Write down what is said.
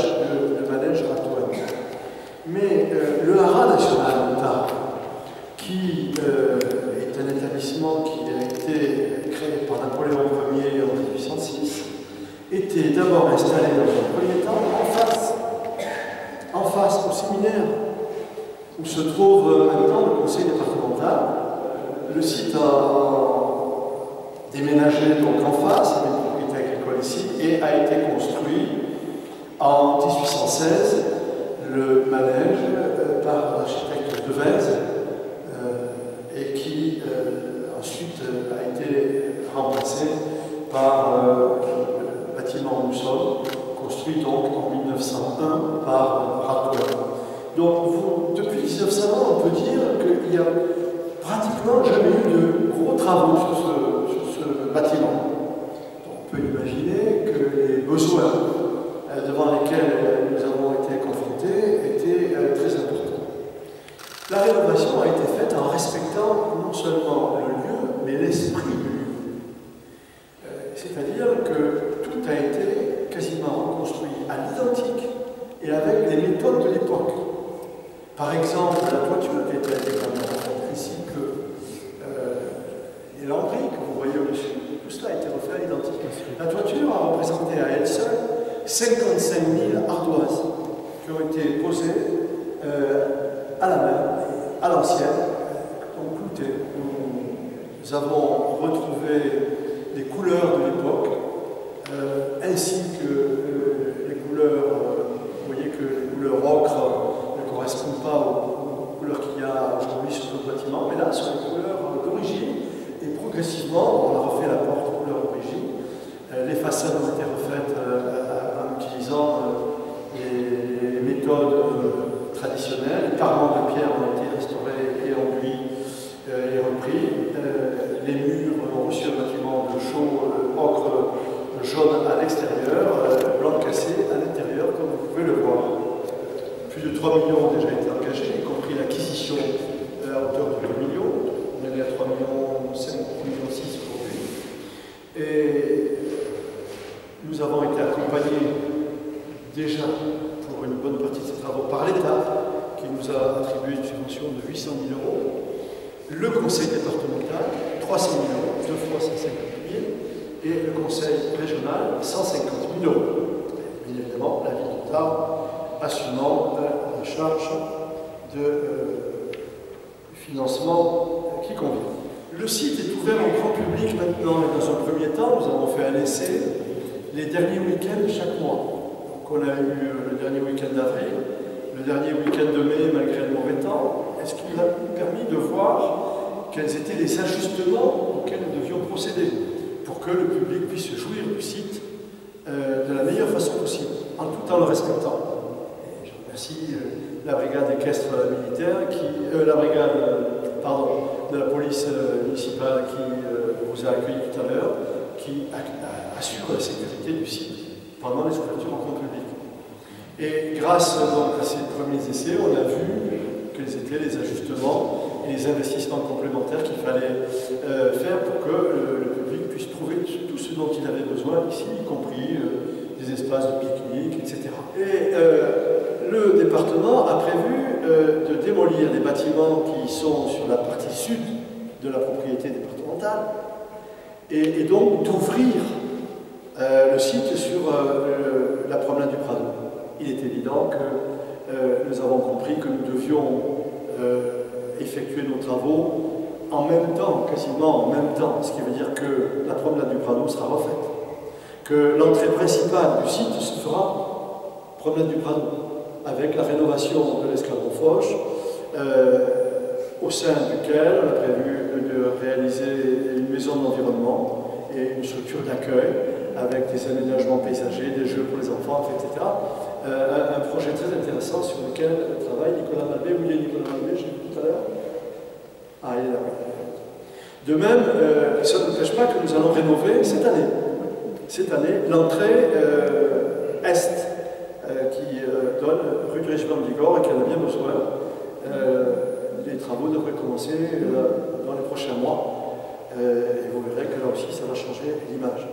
le manège Ratoine. Mais le Haras national d'art, qui est un établissement qui a été créé par Napoléon Ier en 1806, était d'abord installé dans un premier temps en face au séminaire, où se trouve maintenant le conseil départemental. Le site a déménagé donc en face, avec une propriété agricole ici, et a été construit en 1816, le manège par l'architecte Devèze, et qui ensuite a été remplacé par le bâtiment Mousson, construit donc en 1901 par Ratoine. Donc depuis 1901, on peut dire qu'il n'y a pratiquement jamais eu de gros travaux sur ce bâtiment. On peut imaginer que les besoins devant lesquels nous avons été confrontés étaient très importants. La rénovation a été faite en respectant non seulement le lieu, mais l'esprit du lieu. C'est-à-dire que tout a été quasiment reconstruit à l'identique et avec les méthodes de l'époque. Par exemple, la toiture qui était également ainsi que les lambris que vous voyez au-dessus, tout cela a été refait à l'identique. La toiture a représenté à elle seule 55 000 ardoises qui ont été posées à la main, à l'ancienne, donc cloutées. Nous avons retrouvé les couleurs de l'époque, ainsi que les couleurs, vous voyez que les couleurs ocre ne correspondent pas aux couleurs qu'il y a aujourd'hui sur notre bâtiment, mais là, ce sont les couleurs d'origine, et progressivement, on a refait la porte couleur d'origine. Les façades ont été refaites en utilisant les méthodes traditionnelles. Les parements de pierre ont été restaurés et enduits et repris. Les murs ont reçu un bâtiment de chaux ocre jaune à l'extérieur, blanc cassé à l'intérieur, comme vous pouvez le voir. Plus de 3 millions ont déjà été engagés, y compris l'acquisition à hauteur de 2 millions. On est à 3 millions 5, 3 millions 6 aujourd'hui. Et nous avons été accompagnés déjà pour une bonne partie de ces travaux par l'État, qui nous a attribué une subvention de 800 000 €. Le conseil départemental, 300 000 €, 2 fois 150 000, et le conseil régional, 150 000 €. Bien évidemment, la ville de Tarbes assumant la charge de financement qui convient. Le site est ouvert au grand public maintenant, et dans un premier temps, nous avons fait un essai les derniers week-ends chaque mois. Donc on a eu le dernier week-end d'avril, le dernier week-end de mai, malgré le mauvais temps, est-ce qu'il nous a permis de voir quels étaient les ajustements auxquels nous devions procéder pour que le public puisse jouir du site de la meilleure façon possible, en tout en le respectant. Et je remercie la brigade équestre militaire, la brigade de la police municipale qui vous a accueilli tout à l'heure, qui assure la sécurité du site pendant les ouvertures au grand public. Et grâce donc, à ces premiers essais, on a vu quels étaient les ajustements et les investissements complémentaires qu'il fallait faire pour que le public puisse trouver tout ce dont il avait besoin ici, y compris des espaces de pique-nique, etc. Et le département a prévu de démolir les bâtiments qui sont sur la partie sud de la propriété départementale et donc d'ouvrir le site sur la promenade du Prado. Il est évident que nous avons compris que nous devions effectuer nos travaux en même temps, quasiment en même temps, ce qui veut dire que la promenade du Prado sera refaite, que l'entrée principale du site se fera promenade du Prado, avec la rénovation de l'escadron Foch, au sein duquel on a prévu de réaliser une maison d'environnement et une structure d'accueil avec des aménagements paysagers, des jeux pour les enfants, etc. Un projet très intéressant sur lequel travaille Nicolas Malbé. Où il est Nicolas Malbé, j'ai vu tout à l'heure. Ah, il est là. De même, ça ne n'empêche pas que nous allons rénover cette année. Cette année, l'entrée est qui donne rue du Régiment de Bigorre et qui en a bien besoin. Les travaux devraient commencer dans les prochains mois. Et vous verrez que là aussi, ça va changer l'image.